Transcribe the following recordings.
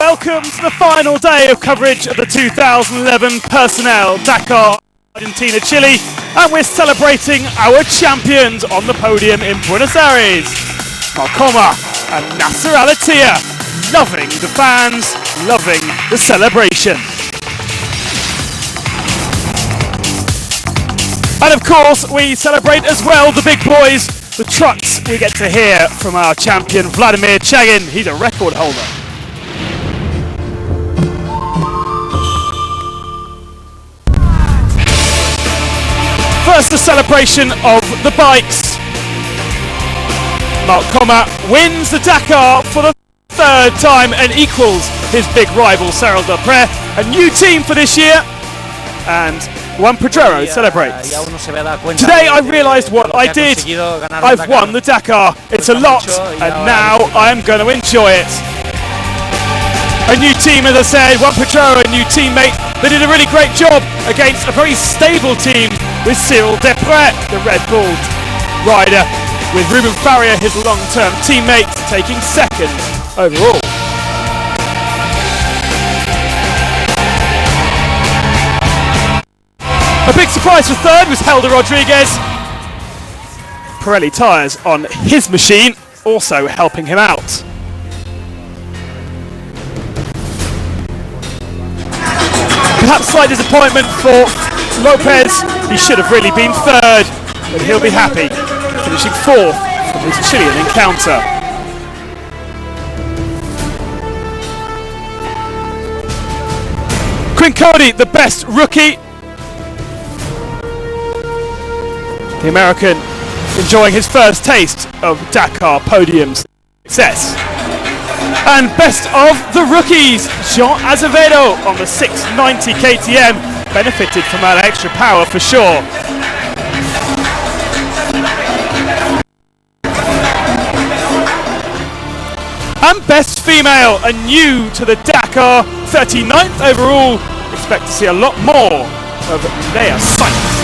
welcome to the final day of coverage of the 2011 Personnel Dakar, Argentina, Chile, and we're celebrating our champions on the podium in Buenos Aires. Malcoma and Nasser Al-Attiyah, loving the fans, loving the celebration. And of course, we celebrate as well the big boys, the trucks we get to hear from our champion Vladimir Chagin. He's a record holder. First, the celebration of the bikes. Malcoma wins the Dakar for the third time and equals his big rival Cyril Depre. A new team for this year, and Juan Pedrero celebrates. Today I realised what I did. I've won the Dakar. It's a lot, and now I'm going to enjoy it. A new team, as I said, Juan Pedrero, a new teammate. They did a really great job against a very stable team with Cyril Depre, the Red Bull rider, with Ruben Faria, his long-term teammate, taking second overall. A big surprise for third was Helder Rodriguez. Pirelli tyres on his machine, also helping him out. Perhaps slight disappointment for Lopez. He should have really been third, but he'll be happy, finishing fourth from his Chilean encounter. Quinn Cody, the best rookie. The American enjoying his first taste of Dakar podium success. And best of the rookies, Jean Azevedo on the 690 KTM, benefited from that extra power for sure. And best female, a new to the Dakar, 39th overall. Expect to see a lot more of Leia Sainz.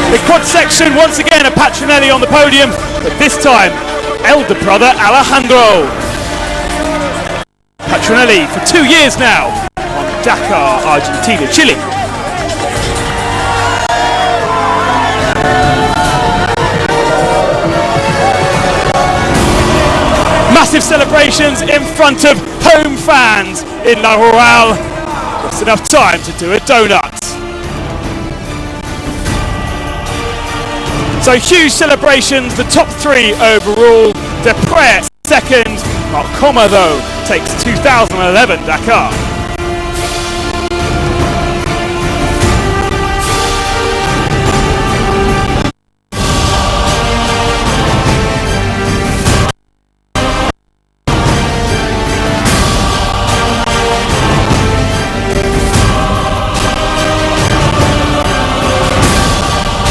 The quad section, once again a Patronelli on the podium, but this time elder brother Alejandro. Patronelli for 2 years now on Dakar, Argentina, Chile. Massive celebrations in front of home fans in La Royale. Just enough time to do a donut. So huge celebrations, the top three overall. Depre second, Malcoma though takes 2011 Dakar.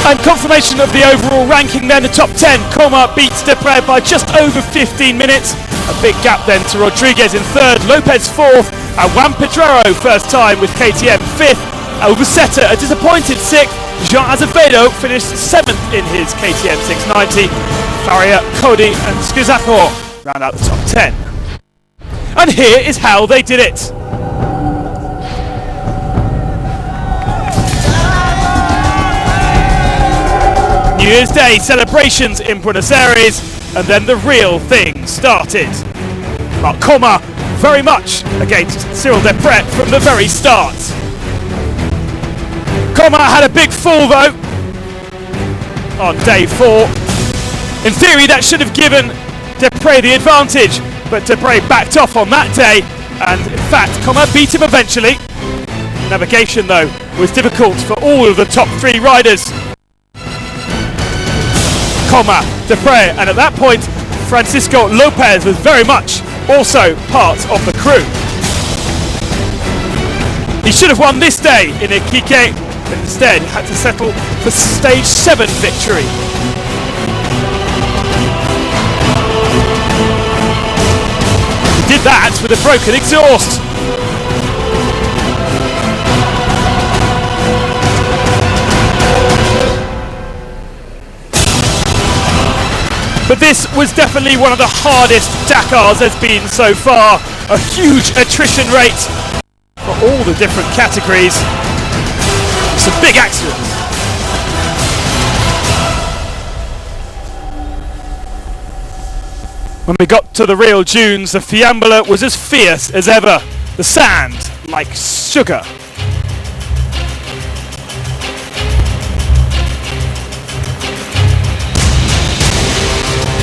And confirmation of the overall ranking then, the top 10. Coma beats Depre by just over 15 minutes. A big gap then to Rodriguez in third, Lopez fourth, and Juan Pedrero first time with KTM fifth. Albacete a disappointed sixth. Jean Azevedo finished seventh in his KTM 690. Faria, Cody and Skizakor round out the top 10. And here is how they did it. New Year's Day celebrations in Buenos Aires, and then the real thing started. Malcoma very much against Cyril Depre from the very start. Coma had a big fall though on day 4. In theory that should have given Depre the advantage, but Depre backed off on that day, and in fact Coma beat him eventually. Navigation though was difficult for all of the top 3 riders. Coma, Depre, and at that point Francisco Lopez was very much also part of the crew. He should have won this day in Iquique, but instead had to settle for stage 7 victory. He did that with a broken exhaust. But this was definitely one of the hardest Dakars there's been so far. A huge attrition rate for all the different categories. Some big accidents. When we got to the real dunes, the Fiambula was as fierce as ever. The sand like sugar.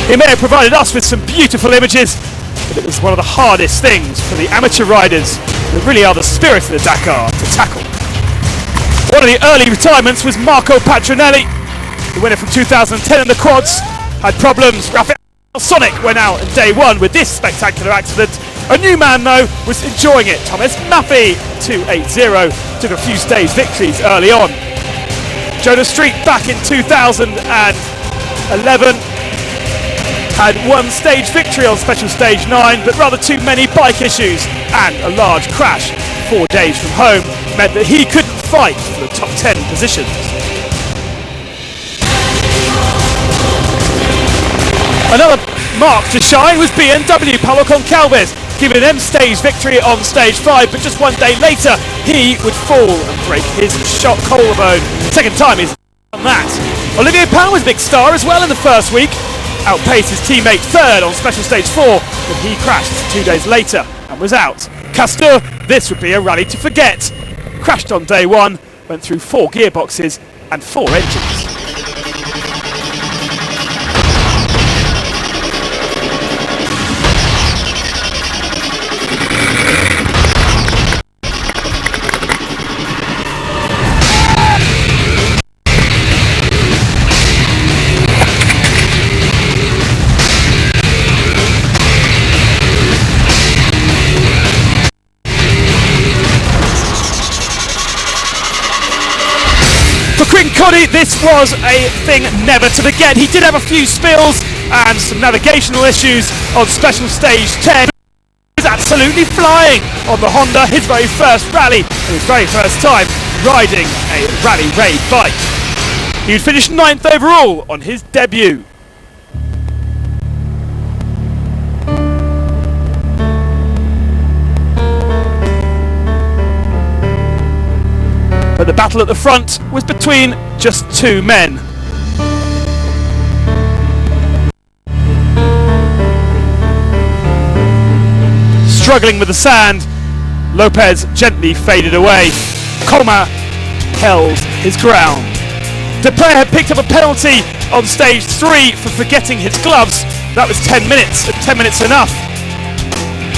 He may have provided us with some beautiful images, but it was one of the hardest things for the amateur riders that really are the spirit of the Dakar to tackle. One of the early retirements was Marco Patronelli, the winner from 2010 in the quads, had problems. Raphael Sonic went out in day one with this spectacular accident. A new man though was enjoying it. Thomas Maffei, 280, took a few stage victories early on. Jonas Street back in 2011 had one stage victory on Special Stage 9, but rather too many bike issues and a large crash 4 days from home meant that he couldn't fight for the top 10 positions. Another mark to shine was BMW Paulo Concalves, giving an M-stage victory on Stage 5, but just 1 day later he would fall and break his collarbone. Second time he's done that. Olivier Pain was a big star as well in the first week. Outpaced his teammate third on Special Stage 4, but he crashed 2 days later and was out. Castor, this would be a rally to forget. Crashed on day one, went through 4 gearboxes and 4 engines. Cody, this was a thing never to forget. He did have a few spills and some navigational issues on Special Stage 10. He was absolutely flying on the Honda, his very first rally and his very first time riding a rally raid bike. He would finish 9th overall on his debut. But the battle at the front was between just 2 men. Struggling with the sand, Lopez gently faded away. Coma held his ground. Dupre had picked up a penalty on Stage 3 for forgetting his gloves. That was 10 minutes, and 10 minutes enough.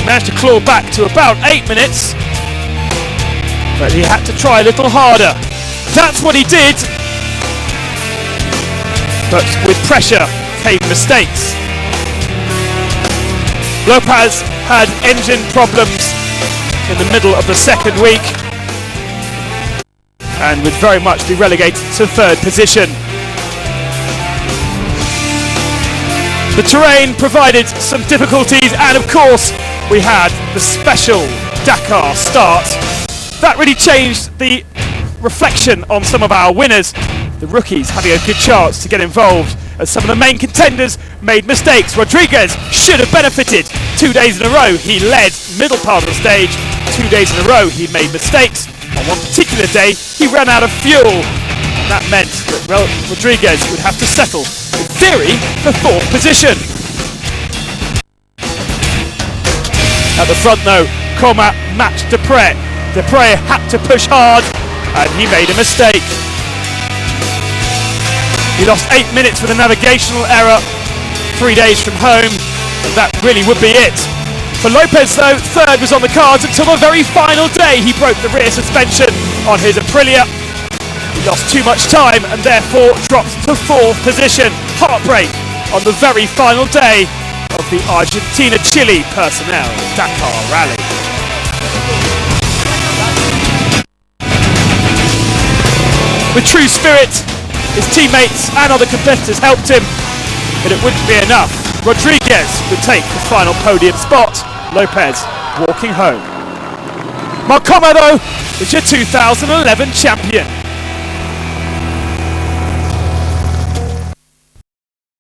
Managed to claw back to about 8 minutes. But he had to try a little harder. That's what he did. But with pressure came mistakes. Lopez had engine problems in the middle of the second week and would very much be relegated to 3rd position. The terrain provided some difficulties, and of course we had the special Dakar start. That really changed the reflection on some of our winners. The rookies having a good chance to get involved as some of the main contenders made mistakes. Rodriguez should have benefited. 2 days in a row he led middle part of the stage. 2 days in a row he made mistakes. On one particular day he ran out of fuel. That meant that Rodriguez would have to settle, in theory, for 4th position. At the front though, Coma matched Dupre. Dupre had to push hard and he made a mistake. He lost 8 minutes with a navigational error 3 days from home, and that really would be it. For Lopez though, 3rd was on the cards until the very final day. He broke the rear suspension on his Aprilia. He lost too much time and therefore dropped to 4th position. Heartbreak on the very final day of the Argentina-Chile personnel Dakar Rally. With true spirit, his teammates and other competitors helped him, but it wouldn't be enough. Rodriguez would take the final podium spot, Lopez walking home. Mark Coma though was your 2011 champion.